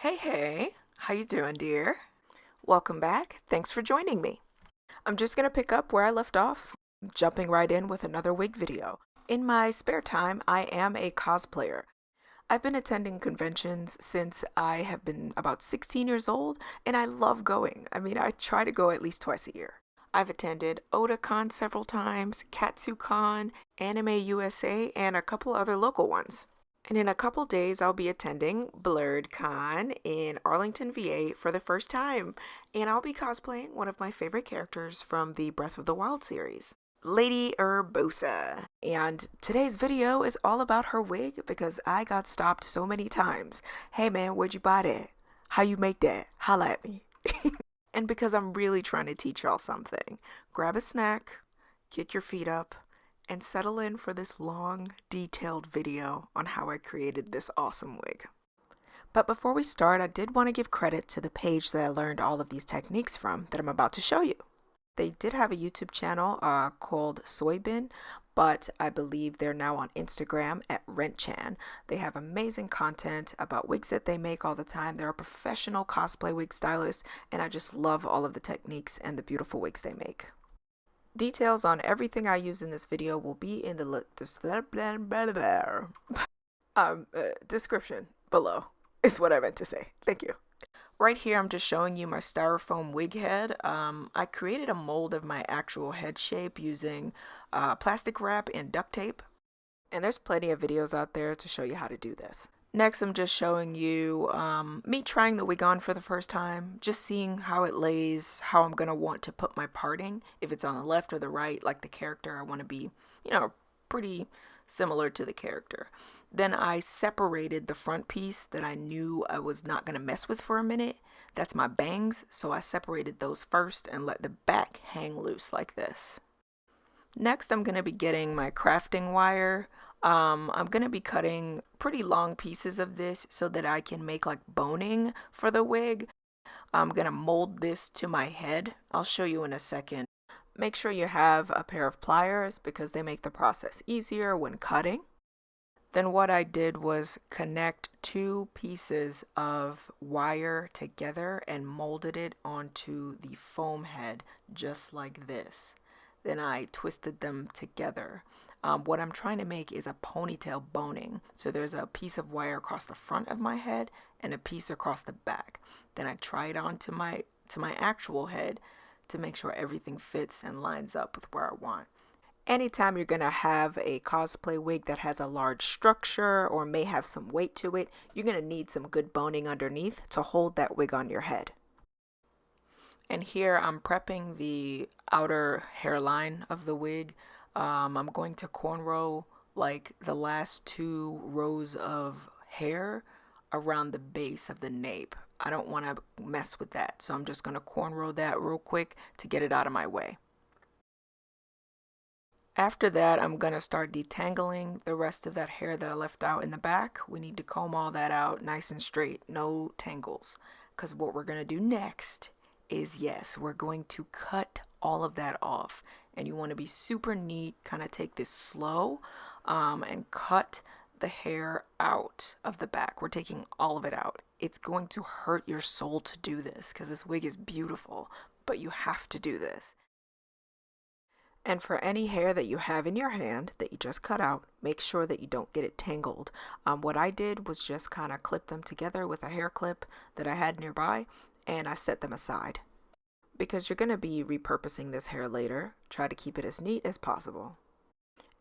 Hey, how you doing, dear? Welcome back. Thanks for joining me. I'm just gonna pick up where I left off, jumping right in with another wig video. In my spare time, I am a cosplayer. I've been attending conventions since I have been about 16 years old, and I love going. I mean, I try to go at least twice a year. I've attended Otakon several times, KatsuCon, Anime USA, and a couple other local ones. And in a couple days, I'll be attending BlurredCon in Arlington, VA for the first time. And I'll be cosplaying one of my favorite characters from the Breath of the Wild series, Lady Urbosa. And today's video is all about her wig because I got stopped so many times. Hey man, where'd you buy that? How you make that? Holla at me. And because I'm really trying to teach y'all something, grab a snack, kick your feet up, and settle in for this long, detailed video on how I created this awesome wig. But before we start, I did want to give credit to the page that I learned all of these techniques from that I'm about to show you. They did have a YouTube channel called Soybin, but I believe they're now on Instagram at RentChan. They have amazing content about wigs that they make all the time. They're a professional cosplay wig stylist, and I just love all of the techniques and the beautiful wigs they make. Details on everything I use in this video will be in the description below, is what I meant to say. Thank you. Right here, I'm just showing you my styrofoam wig head. I created a mold of my actual head shape using plastic wrap and duct tape. And there's plenty of videos out there to show you how to do this. Next, I'm just showing you me trying the wig on for the first time, just seeing how it lays, how I'm going to want to put my parting, if it's on the left or the right, like the character. I want to be, pretty similar to the character. Then I separated the front piece that I knew I was not going to mess with for a minute. That's my bangs, so I separated those first and let the back hang loose like this. Next, I'm going to be getting my crafting wire. I'm going to be cutting pretty long pieces of this so that I can make like boning for the wig. I'm going to mold this to my head. I'll show you in a second. Make sure you have a pair of pliers because they make the process easier when cutting. Then what I did was connect two pieces of wire together and molded it onto the foam head just like this. Then I twisted them together. What I'm trying to make is a ponytail boning. So there's a piece of wire across the front of my head and a piece across the back. Then I try it on to my actual head to make sure everything fits and lines up with where I want. Anytime you're going to have a cosplay wig that has a large structure or may have some weight to it, you're going to need some good boning underneath to hold that wig on your head. And here I'm prepping the outer hairline of the wig. I'm going to cornrow like the last two rows of hair around the base of the nape. I don't want to mess with that, so I'm just going to cornrow that real quick to get it out of my way. After that, I'm going to start detangling the rest of that hair that I left out in the back. We need to comb all that out nice and straight, no tangles, because what we're going to do next is, yes, we're going to cut all of that off. And you want to be super neat, kind of take this slow and cut the hair out of the back. We're taking all of it out. It's going to hurt your soul to do this because this wig is beautiful, but you have to do this. And for any hair that you have in your hand that you just cut out, make sure that you don't get it tangled. What I did was just kind of clip them together with a hair clip that I had nearby, and I set them aside. Because you're going to be repurposing this hair later, try to keep it as neat as possible.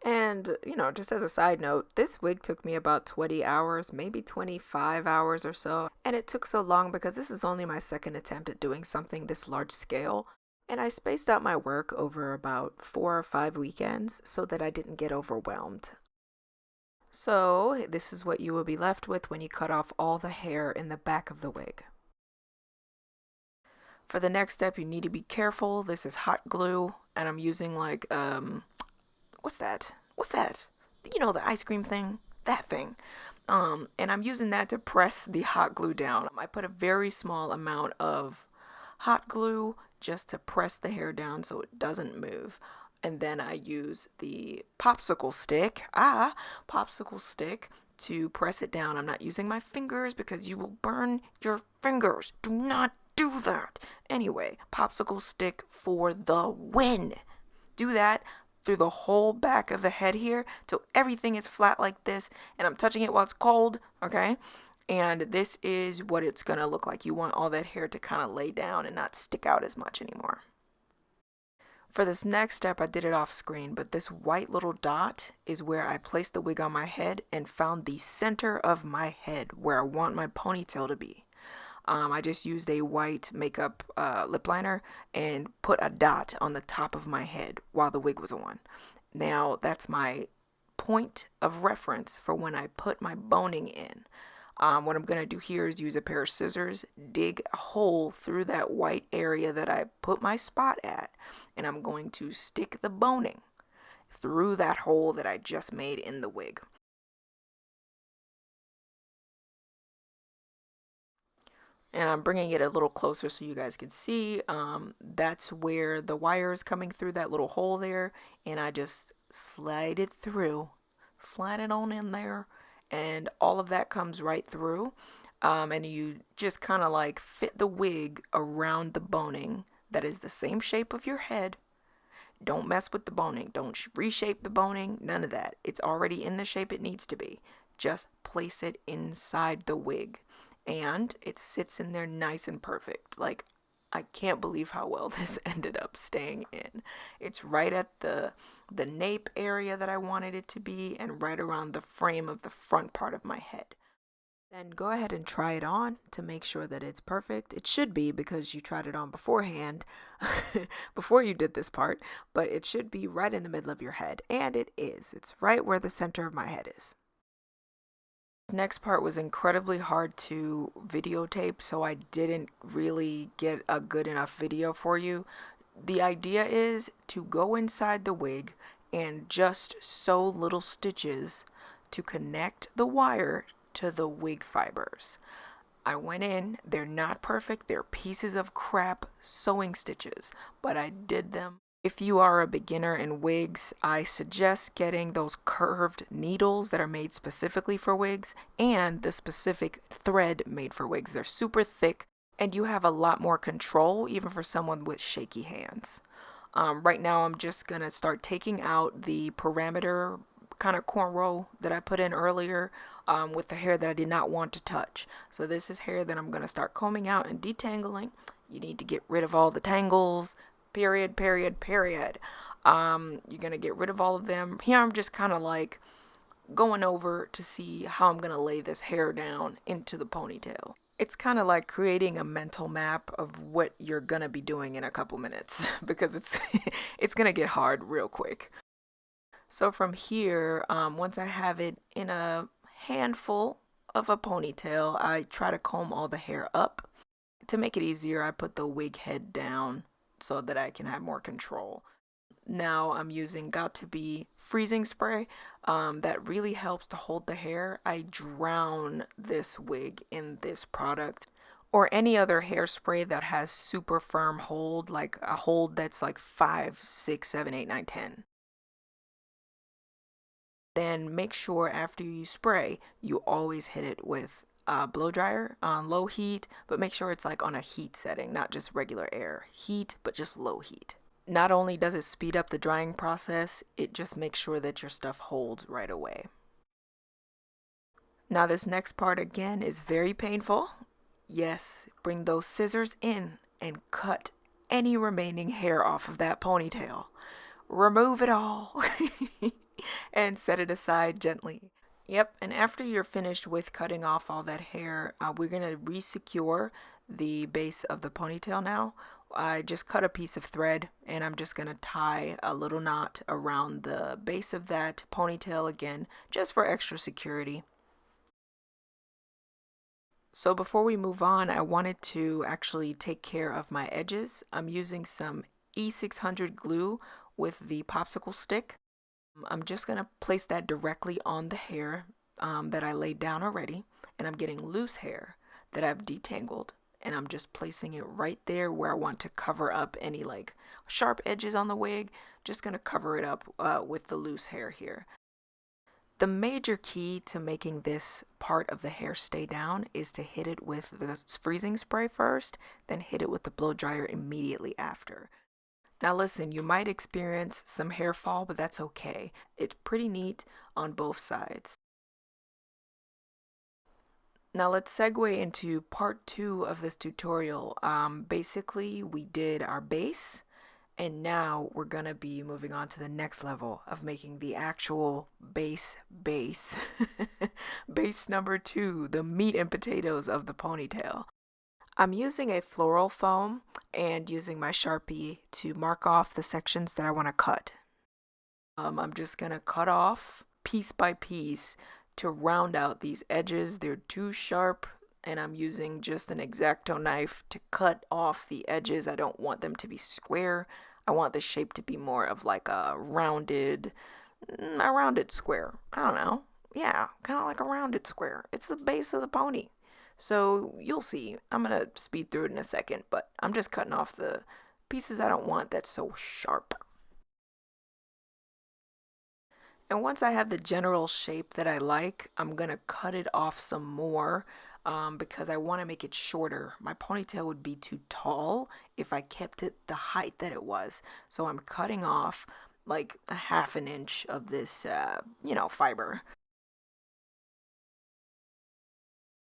And, just as a side note, this wig took me about 20 hours, maybe 25 hours or so. And it took so long because this is only my second attempt at doing something this large scale. And I spaced out my work over about 4 or 5 weekends so that I didn't get overwhelmed. So this is what you will be left with when you cut off all the hair in the back of the wig. For the next step, you need to be careful. This is hot glue, and I'm using like, what's that? The ice cream thing? That thing. And I'm using that to press the hot glue down. I put a very small amount of hot glue just to press the hair down so it doesn't move. And then I use the popsicle stick to press it down. I'm not using my fingers because you will burn your fingers. Do not do that. Anyway, popsicle stick for the win. Do that through the whole back of the head here till everything is flat like this, and I'm touching it while it's cold, okay? And this is what it's gonna look like. You want all that hair to kind of lay down and not stick out as much anymore. For this next step, I did it off screen, but this white little dot is where I placed the wig on my head and found the center of my head where I want my ponytail to be. I just used a white makeup lip liner and put a dot on the top of my head while the wig was on. Now that's my point of reference for when I put my boning in. What I'm going to do here is use a pair of scissors, dig a hole through that white area that I put my spot at, and I'm going to stick the boning through that hole that I just made in the wig. And I'm bringing it a little closer so you guys can see. That's where the wire is coming through that little hole there, and I just slide it through, slide it on in there, and all of that comes right through. And you just kind of like fit the wig around the boning that is the same shape of your head. Don't mess with the boning. Don't reshape the boning. None of that. It's already in the shape it needs to be. Just place it inside the wig. And it sits in there nice and perfect. Like, I can't believe how well this ended up staying in. It's right at the nape area that I wanted it to be, and right around the frame of the front part of my head. Then go ahead and try it on to make sure that it's perfect. It should be because you tried it on beforehand, before you did this part, but it should be right in the middle of your head, and it is. It's right where the center of my head is. Next part was incredibly hard to videotape, so I didn't really get a good enough video for you. The idea is to go inside the wig and just sew little stitches to connect the wire to the wig fibers. I went in, they're not perfect, they're pieces of crap sewing stitches, but I did them. If you are a beginner in wigs, I suggest getting those curved needles that are made specifically for wigs and the specific thread made for wigs. They're super thick and you have a lot more control even for someone with shaky hands. Right now I'm just going to start taking out the parameter kind of cornrow that I put in earlier with the hair that I did not want to touch. So this is hair that I'm going to start combing out and detangling. You need to get rid of all the tangles. Period. You're gonna get rid of all of them. Here I'm just kind of like going over to see how I'm gonna lay this hair down into the ponytail. It's kind of like creating a mental map of what you're gonna be doing in a couple minutes because it's gonna get hard real quick. So from here, once I have it in a handful of a ponytail, I try to comb all the hair up. To make it easier, I put the wig head down so that I can have more control. Now I'm using Got2B Freezing spray. That really helps to hold the hair. I drown this wig in this product or any other hairspray that has super firm hold, like a hold that's like 5, 6, 7, 8, 9, 10. Then make sure after you spray, you always hit it with blow dryer on low heat, but make sure it's like on a heat setting, not just regular air heat, but just low heat. Not only does it speed up the drying process, it just makes sure that your stuff holds right away. Now this next part again is very painful. Yes, bring those scissors in and cut any remaining hair off of that ponytail. Remove it all and set it aside gently. Yep, and after you're finished with cutting off all that hair, we're going to re-secure the base of the ponytail now. I just cut a piece of thread and I'm just going to tie a little knot around the base of that ponytail again, just for extra security. So before we move on, I wanted to actually take care of my edges. I'm using some E600 glue with the popsicle stick. I'm just going to place that directly on the hair that I laid down already, and I'm getting loose hair that I've detangled, and I'm just placing it right there where I want to cover up any like sharp edges on the wig. Just going to cover it up with the loose hair here. The major key to making this part of the hair stay down is to hit it with the freezing spray first, then hit it with the blow dryer immediately after. Now listen, you might experience some hair fall, but that's okay. It's pretty neat on both sides. Now let's segue into part 2 of this tutorial. Basically, we did our base, and now we're gonna be moving on to the next level of making the actual base. Base number 2, the meat and potatoes of the ponytail. I'm using a floral foam and using my Sharpie to mark off the sections that I want to cut. I'm just gonna cut off piece by piece to round out these edges. They're too sharp, and I'm using just an X-Acto knife to cut off the edges. I don't want them to be square. I want the shape to be more of like a rounded square. I don't know. Yeah, kind of like a rounded square. It's the base of the pony. So you'll see. I'm gonna speed through it in a second, but I'm just cutting off the pieces I don't want that's so sharp. And once I have the general shape that I like, I'm gonna cut it off some more because I want to make it shorter. My ponytail would be too tall if I kept it the height that it was. So I'm cutting off like a ½ inch of this, fiber.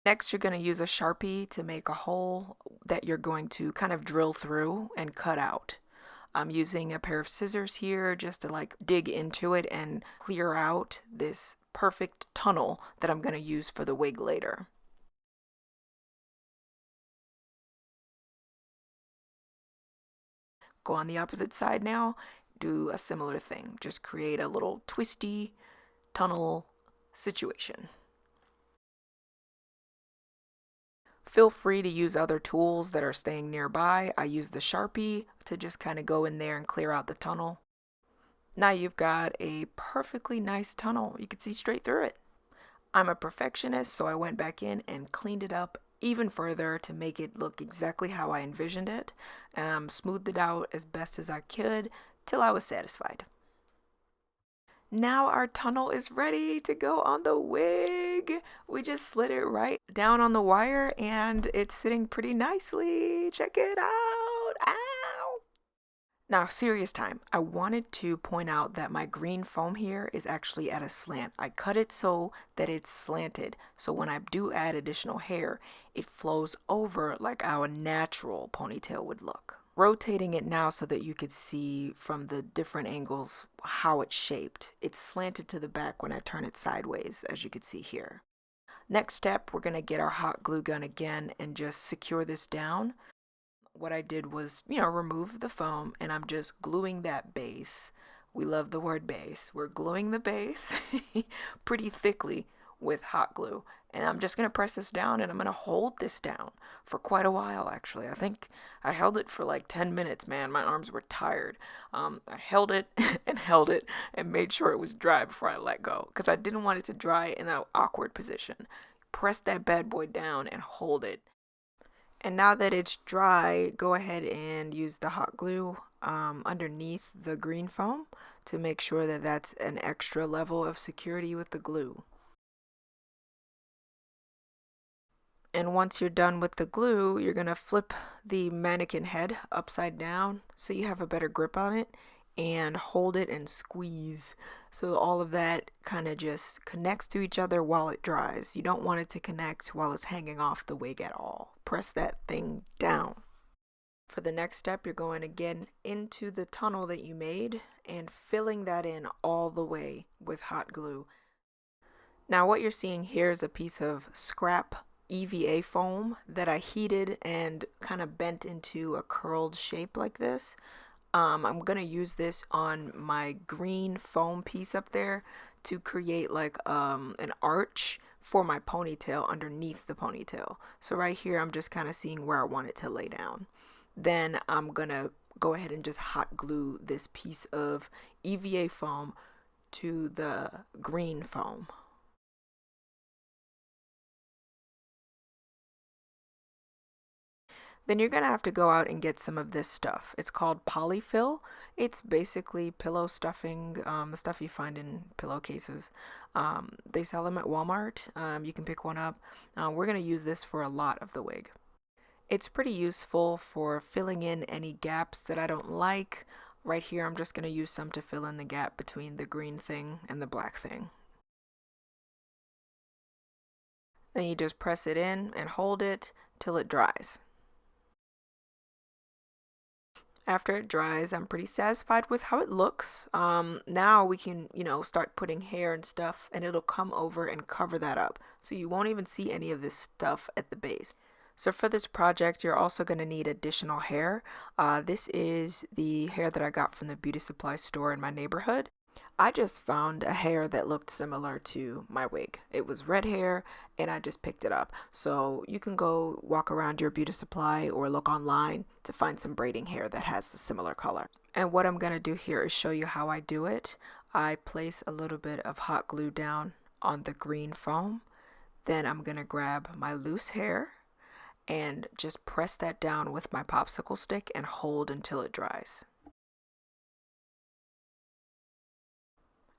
Next, you're going to use a Sharpie to make a hole that you're going to kind of drill through and cut out. I'm using a pair of scissors here just to like dig into it and clear out this perfect tunnel that I'm going to use for the wig later. Go on the opposite side now, do a similar thing. Just create a little twisty tunnel situation. Feel free to use other tools that are staying nearby. I use the Sharpie to just kind of go in there and clear out the tunnel. Now you've got a perfectly nice tunnel. You can see straight through it. I'm a perfectionist, so I went back in and cleaned it up even further to make it look exactly how I envisioned it. Smoothed it out as best as I could till I was satisfied. Now our tunnel is ready to go on the wig. We just slid it right down on the wire and it's sitting pretty nicely. Check it out. Ow! Now, serious time. I wanted to point out that my green foam here is actually at a slant. I cut it so that it's slanted. So when I do add additional hair, it flows over like our natural ponytail would look. Rotating it now so that you could see from the different angles how it's shaped. It's slanted to the back when I turn it sideways, as you can see here. Next step, we're going to get our hot glue gun again and just secure this down. What I did was, remove the foam and I'm just gluing that base. We love the word base. We're gluing the base pretty thickly with hot glue. And I'm just going to press this down and I'm going to hold this down for quite a while, actually. I think I held it for like 10 minutes, man. My arms were tired. I held it and held it and made sure it was dry before I let go because I didn't want it to dry in that awkward position. Press that bad boy down and hold it. And now that it's dry, go ahead and use the hot glue underneath the green foam to make sure that that's an extra level of security with the glue. And once you're done with the glue, you're going to flip the mannequin head upside down so you have a better grip on it and hold it and squeeze. So all of that kind of just connects to each other while it dries. You don't want it to connect while it's hanging off the wig at all. Press that thing down. For the next step, you're going again into the tunnel that you made and filling that in all the way with hot glue. Now what you're seeing here is a piece of scrap EVA foam that I heated and kind of bent into a curled shape like this. I'm gonna use this on my green foam piece up there to create like an arch for my ponytail underneath the ponytail. So right here I'm just kind of seeing where I want it to lay down. Then I'm gonna go ahead and just hot glue this piece of EVA foam to the green foam. Then you're going to have to go out and get some of this stuff. It's called Polyfil. It's basically pillow stuffing, the stuff you find in pillowcases. They sell them at Walmart. You can pick one up. We're going to use this for a lot of the wig. It's pretty useful for filling in any gaps that I don't like. Right here, I'm just going to use some to fill in the gap between the green thing and the black thing. Then you just press it in and hold it till it dries. After it dries, I'm pretty satisfied with how it looks. Now we can, start putting hair and stuff, and it'll come over and cover that up. So you won't even see any of this stuff at the base. So for this project, you're also going to need additional hair. This is the hair that I got from the beauty supply store in my neighborhood. I just found a hair that looked similar to my wig. It was red hair and I just picked it up. So you can go walk around your beauty supply or look online to find some braiding hair that has a similar color. And what I'm going to do here is show you how I do it. I place a little bit of hot glue down on the green foam. Then I'm going to grab my loose hair and just press that down with my popsicle stick and hold until it dries.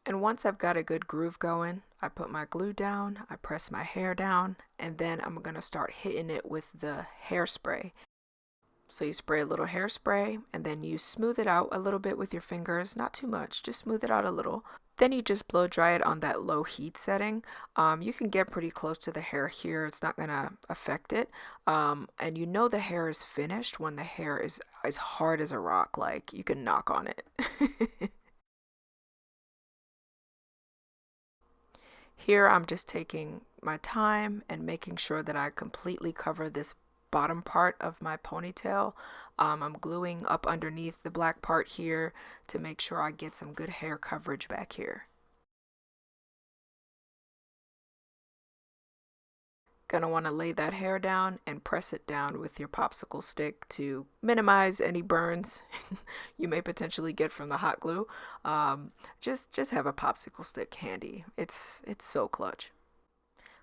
And once I've got a good groove going, I put my glue down, I press my hair down, and then I'm going to start hitting it with the hairspray. So you spray a little hairspray, and then you smooth it out a little bit with your fingers, not too much, just smooth it out a little. Then you just blow dry it on that low heat setting. You can get pretty close to the hair here, it's not going to affect it. And you know the hair is finished when the hair is as hard as a rock, like you can knock on it. Here I'm just taking my time and making sure that I completely cover this bottom part of my ponytail. I'm gluing up underneath the black part here to make sure I get some good hair coverage back here. Gonna want to lay that hair down and press it down with your popsicle stick to minimize any burns you may potentially get from the hot glue. Just have a popsicle stick handy. It's so clutch.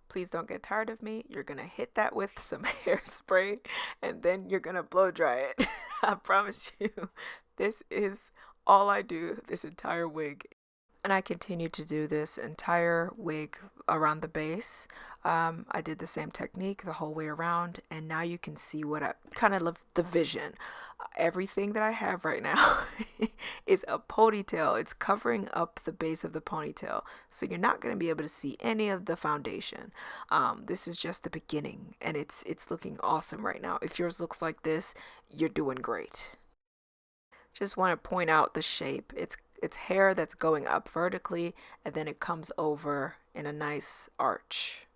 Please don't get tired of me. You're gonna hit that with some hairspray and then you're gonna blow dry it. I promise you, this is all I do this entire wig. And I continue to do this entire wig around the base. I did the same technique the whole way around, and now you can see what I kind of love the vision. Everything that I have right now is a ponytail. It's covering up the base of the ponytail, so you're not going to be able to see any of the foundation. This is just the beginning, and it's looking awesome right now. If yours looks like this, you're doing great. Just want to point out the shape. It's hair that's going up vertically and then it comes over in a nice arch.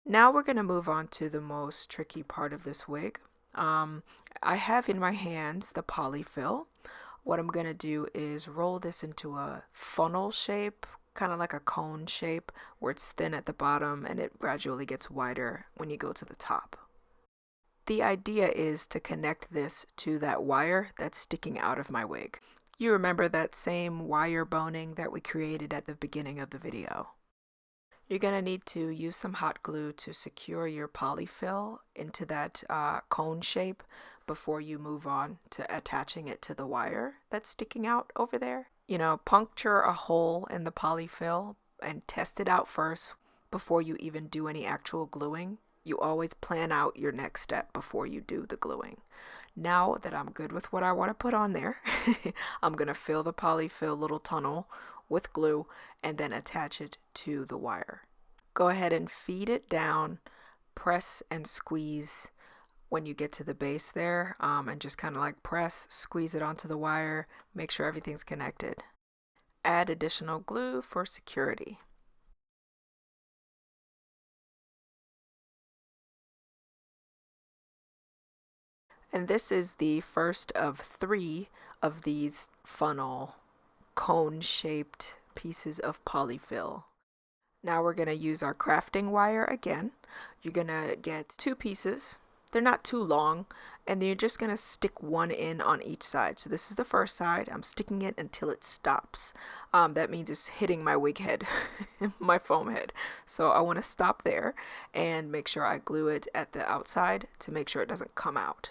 Now we're going to move on to the most tricky part of this wig. I have in my hands the Polyfil. What I'm going to do is roll this into a funnel shape, kind of like a cone shape, where it's thin at the bottom and it gradually gets wider when you go to the top. The idea is to connect this to that wire that's sticking out of my wig. You remember that same wire boning that we created at the beginning of the video. You're going to need to use some hot glue to secure your Polyfil into that cone shape before you move on to attaching it to the wire that's sticking out over there. Puncture a hole in the Polyfil and test it out first before you even do any actual gluing. You always plan out your next step before you do the gluing. Now that I'm good with what I want to put on there, I'm going to fill the Polyfil little tunnel with glue and then attach it to the wire. Go ahead and feed it down, press and squeeze when you get to the base there, and just kind of like press, squeeze it onto the wire, make sure everything's connected. Add additional glue for security. And this is the first of 3 of these funnel cone-shaped pieces of Polyfil. Now we're going to use our crafting wire again. You're going to get 2 pieces, They're not too long, and then you're just going to stick one in on each side. So this is the first side. I'm sticking it until it stops. That means it's hitting my wig head, my foam head. So I want to stop there and make sure I glue it at the outside to make sure it doesn't come out.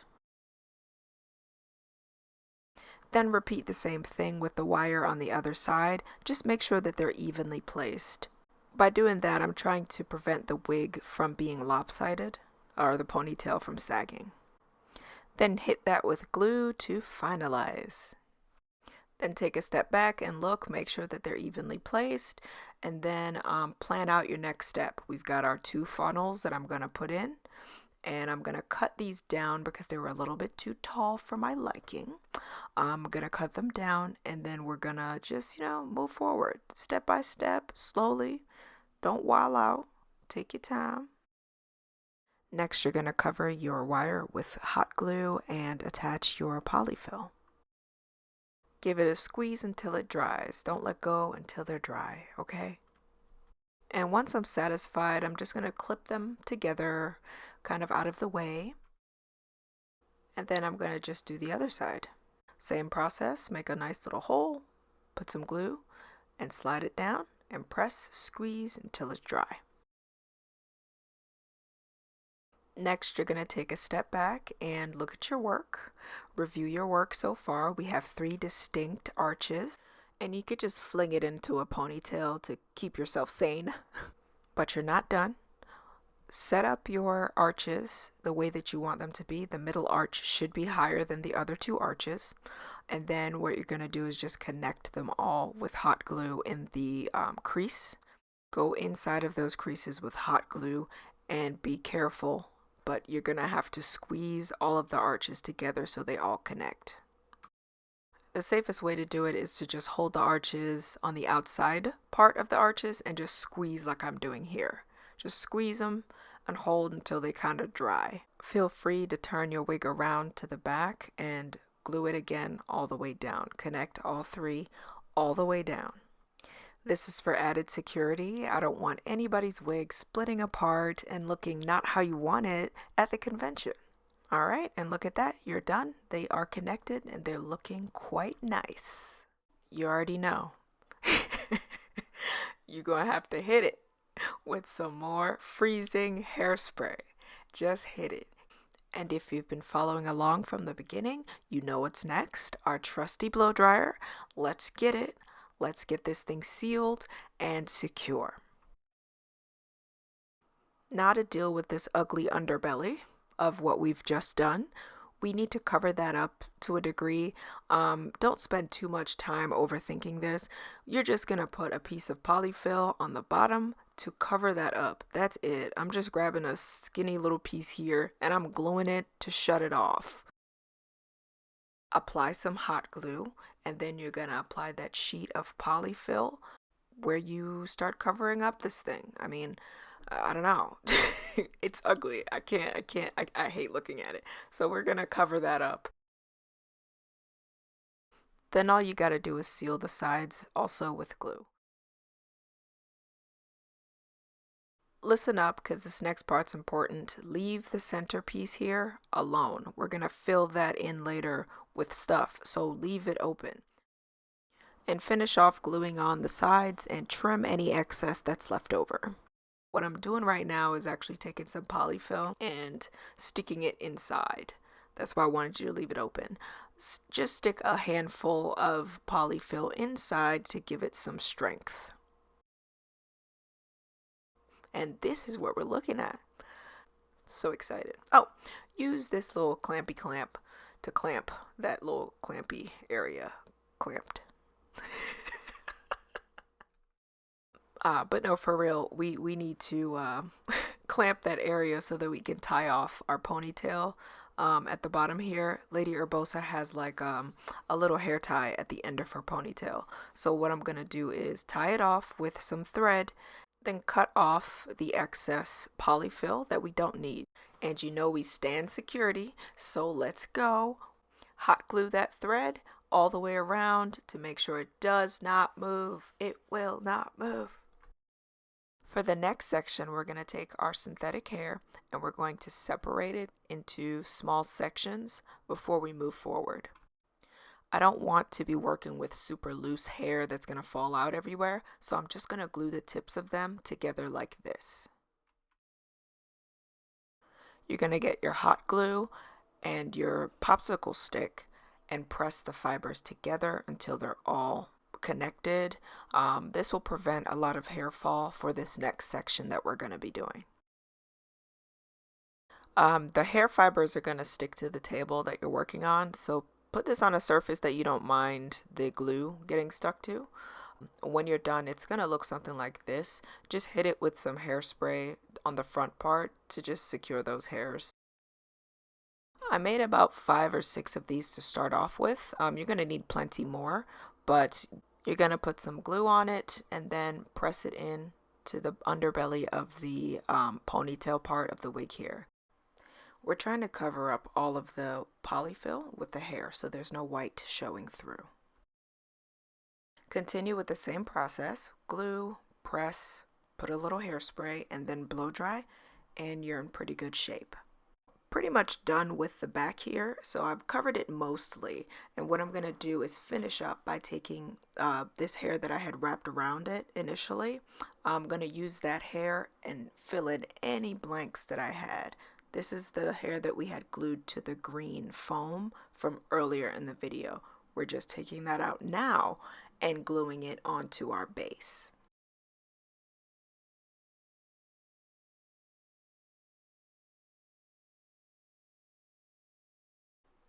Then repeat the same thing with the wire on the other side. Just make sure that they're evenly placed. By doing that, I'm trying to prevent the wig from being lopsided or the ponytail from sagging. Then hit that with glue to finalize. Then take a step back and look, make sure that they're evenly placed, and then plan out your next step. We've got our 2 funnels that I'm going to put in, and I'm going to cut these down because they were a little bit too tall for my liking. I'm going to cut them down, and then we're going to just, move forward step by step, slowly. Don't wild out. Take your time. Next, you're going to cover your wire with hot glue and attach your polyfill. Give it a squeeze until it dries. Don't let go until they're dry, okay? And once I'm satisfied, I'm just going to clip them together, kind of out of the way. And then I'm going to just do the other side. Same process, make a nice little hole, put some glue, and slide it down, and press, squeeze until it's dry. Next, you're going to take a step back and look at your work. Review your work so far. We have 3 distinct arches, and you could just fling it into a ponytail to keep yourself sane. But you're not done. Set up your arches the way that you want them to be. The middle arch should be higher than the other 2 arches. And then what you're going to do is just connect them all with hot glue in the crease. Go inside of those creases with hot glue and be careful, but you're going to have to squeeze all of the arches together so they all connect. The safest way to do it is to just hold the arches on the outside part of the arches and just squeeze like I'm doing here. Just squeeze them and hold until they kind of dry. Feel free to turn your wig around to the back and glue it again all the way down. Connect all 3 all the way down. This is for added security. I don't want anybody's wig splitting apart and looking not how you want it at the convention. All right, and look at that. You're done. They are connected and they're looking quite nice. You already know. You're going to have to hit it with some more freezing hairspray. Just hit it. And if you've been following along from the beginning, you know what's next. Our trusty blow dryer. Let's get it. Let's get this thing sealed and secure. Now to deal with this ugly underbelly of what we've just done, we need to cover that up to a degree. Don't spend too much time overthinking this. You're just going to put a piece of polyfill on the bottom to cover that up. That's it. I'm just grabbing a skinny little piece here and I'm gluing it to shut it off. Apply some hot glue, and then you're going to apply that sheet of polyfill where you start covering up this thing. I mean, I don't know. It's ugly. I hate looking at it. So we're going to cover that up. Then all you got to do is seal the sides also with glue. Listen up, because this next part's important. Leave the centerpiece here alone. We're going to fill that in later with stuff, so leave it open. And finish off gluing on the sides and trim any excess that's left over. What I'm doing right now is actually taking some polyfill and sticking it inside. That's why I wanted you to leave it open. Just stick a handful of polyfill inside to give it some strength. And this is what we're looking at. So excited. Oh, use this little clampy clamp to clamp that little clampy area clamped. But no, for real, we need to clamp that area so that we can tie off our ponytail. At the bottom here, Lady Urbosa has like a little hair tie at the end of her ponytail. So what I'm going to do is tie it off with some thread, then cut off the excess polyfill that we don't need. And you know we stand security, so let's go. Hot glue that thread all the way around to make sure it does not move. It will not move. For the next section, we're going to take our synthetic hair and we're going to separate it into small sections before we move forward. I don't want to be working with super loose hair that's going to fall out everywhere, so I'm just going to glue the tips of them together like this. You're going to get your hot glue and your popsicle stick and press the fibers together until they're all connected. This will prevent a lot of hair fall for this next section that we're going to be doing. The hair fibers are going to stick to the table that you're working on, so put this on a surface that you don't mind the glue getting stuck to. When you're done, it's going to look something like this. Just hit it with some hairspray on the front part to just secure those hairs. I made about 5 or 6 of these to start off with. You're going to need plenty more, but you're going to put some glue on it and then press it in to the underbelly of the ponytail part of the wig here. We're trying to cover up all of the polyfil with the hair so there's no white showing through. Continue with the same process. Glue, press, put a little hairspray, and then blow dry, and you're in pretty good shape. Pretty much done with the back here, so I've covered it mostly, and what I'm going to do is finish up by taking this hair that I had wrapped around it initially. I'm going to use that hair and fill in any blanks that I had. This is the hair that we had glued to the green foam from earlier in the video. We're just taking that out now and gluing it onto our base.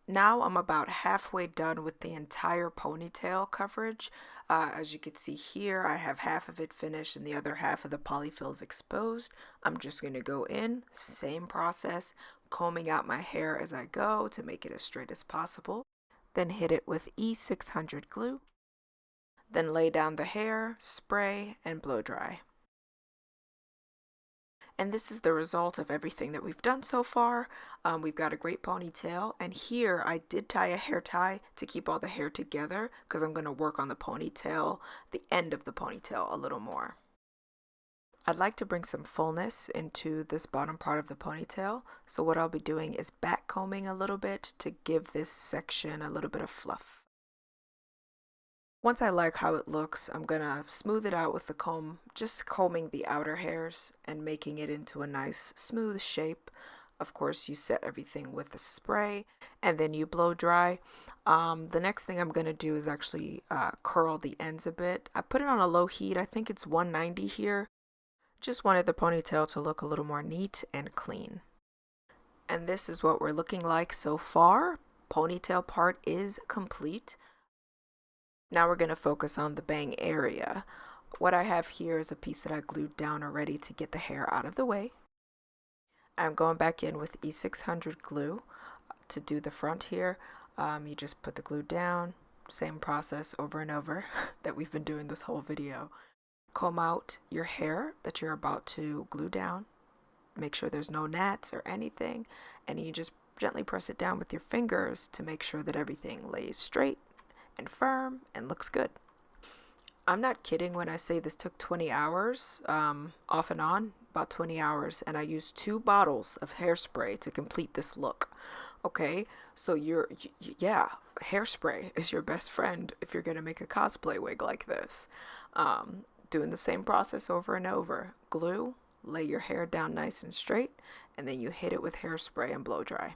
Now I'm about halfway done with the entire ponytail coverage. As you can see here, I have half of it finished and the other half of the polyfil is exposed. I'm just going to go in, same process, combing out my hair as I go to make it as straight as possible. Then hit it with E600 glue. Then lay down the hair, spray, and blow dry. And this is the result of everything that we've done so far. We've got a great ponytail, and here I did tie a hair tie to keep all the hair together because I'm going to work on the ponytail, the end of the ponytail a little more. I'd like to bring some fullness into this bottom part of the ponytail, so what I'll be doing is back combing a little bit to give this section a little bit of fluff. Once I like how it looks, I'm gonna smooth it out with the comb, just combing the outer hairs and making it into a nice smooth shape. Of course, you set everything with the spray and then you blow dry. The next thing I'm gonna do is actually curl the ends a bit. I put it on a low heat, I think it's 190 here. Just wanted the ponytail to look a little more neat and clean. And this is what we're looking like so far. Ponytail part is complete. Now we're going to focus on the bang area. What I have here is a piece that I glued down already to get the hair out of the way. I'm going back in with E600 glue to do the front here. You just put the glue down, same process over and over that we've been doing this whole video. Comb out your hair that you're about to glue down. Make sure there's no gnats or anything, and you just gently press it down with your fingers to make sure that everything lays straight and firm and looks good. I'm not kidding when I say this took 20 hours, off and on, about 20 hours, and I used 2 bottles of hairspray to complete this look. Okay, so yeah, hairspray is your best friend if you're gonna make a cosplay wig like this. Doing the same process over and over. Glue, lay your hair down nice and straight, and then you hit it with hairspray and blow dry.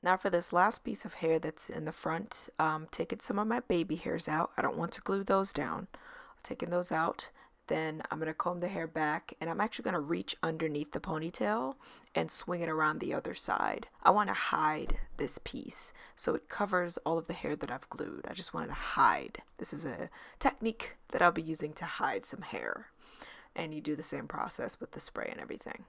Now for this last piece of hair that's in the front, taking some of my baby hairs out. I don't want to glue those down. Taking those out, then I'm going to comb the hair back, and I'm actually going to reach underneath the ponytail and swing it around the other side. I want to hide this piece so it covers all of the hair that I've glued. I just wanted to hide. This is a technique that I'll be using to hide some hair. And you do the same process with the spray and everything.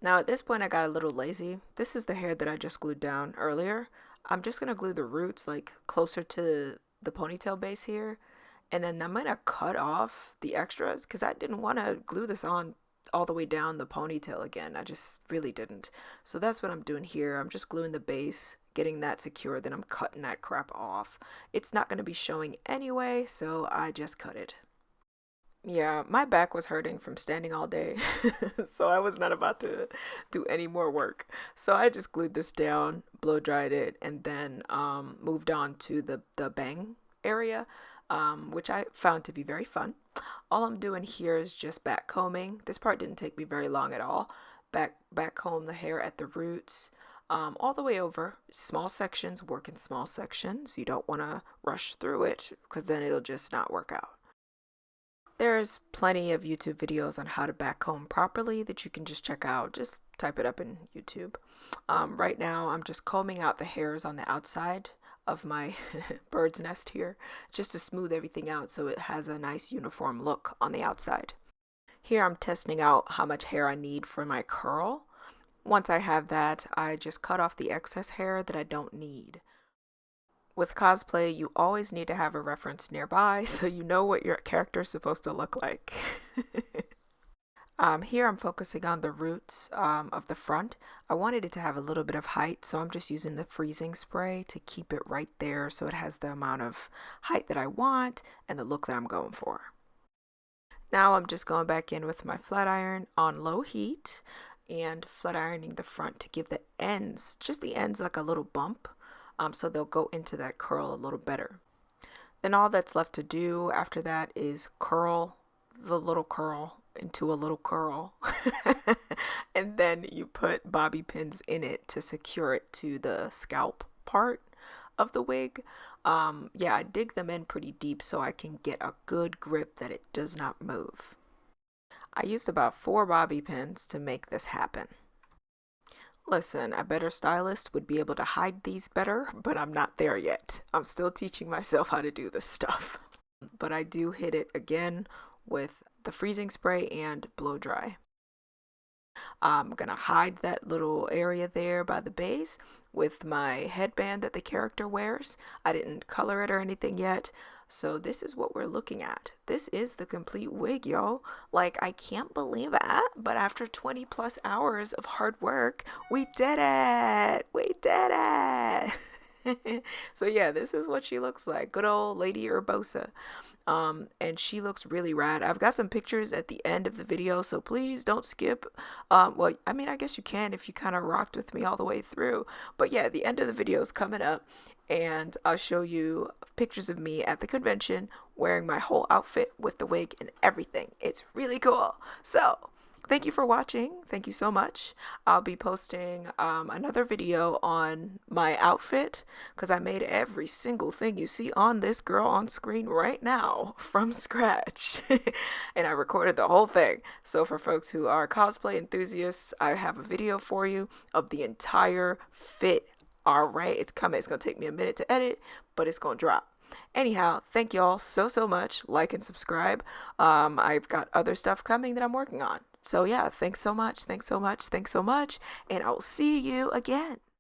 Now at this point I got a little lazy. This is the hair that I just glued down earlier. I'm just going to glue the roots like closer to the ponytail base here. And then I'm going to cut off the extras because I didn't want to glue this on all the way down the ponytail again. I just really didn't. So that's what I'm doing here. I'm just gluing the base, getting that secure, then I'm cutting that crap off. It's not going to be showing anyway, so I just cut it. Yeah, my back was hurting from standing all day, so I was not about to do any more work. So I just glued this down, blow dried it, and then moved on to the bang area, which I found to be very fun. All I'm doing here is just back combing. This part didn't take me very long at all. Back comb the hair at the roots, all the way over. Small sections, work in small sections. You don't want to rush through it because then it'll just not work out. There's plenty of YouTube videos on how to back comb properly that you can just check out. Just type it up in YouTube. Right now, I'm just combing out the hairs on the outside of my bird's nest here, just to smooth everything out so it has a nice uniform look on the outside. Here I'm testing out how much hair I need for my curl. Once I have that, I just cut off the excess hair that I don't need. With cosplay, you always need to have a reference nearby so you know what your character is supposed to look like. Here I'm focusing on the roots of the front. I wanted it to have a little bit of height, so I'm just using the freezing spray to keep it right there so it has the amount of height that I want and the look that I'm going for. Now I'm just going back in with my flat iron on low heat and flat ironing the front to give the ends, just the ends, like a little bump. So they'll go into that curl a little better. Then all that's left to do after that is curl the little curl into a little curl. And then you put bobby pins in it to secure it to the scalp part of the wig. Yeah, I dig them in pretty deep so I can get a good grip that it does not move. I used about 4 bobby pins to make this happen. Listen, a better stylist would be able to hide these better, but I'm not there yet. I'm still teaching myself how to do this stuff. But I do hit it again with the freezing spray and blow dry. I'm gonna hide that little area there by the base with my headband that the character wears. I didn't color it or anything yet. So this is what we're looking at. This is the complete wig, yo. Like, I can't believe it, but after 20 plus hours of hard work, we did it. We did it. So yeah, this is what she looks like. Good old Lady Urbosa. And she looks really rad. I've got some pictures at the end of the video, so please don't skip. Well, I mean, I guess you can if you kind of rocked with me all the way through. But yeah, the end of the video is coming up, and I'll show you pictures of me at the convention wearing my whole outfit with the wig and everything. It's really cool. So thank you for watching. Thank you so much. I'll be posting another video on my outfit because I made every single thing you see on this girl on screen right now from scratch. And I recorded the whole thing. So for folks who are cosplay enthusiasts, I have a video for you of the entire fit. All right, it's coming. It's going to take me a minute to edit, but it's going to drop. Anyhow, thank y'all so much. Like and subscribe. I've got other stuff coming that I'm working on. So yeah, thanks so much. And I'll see you again.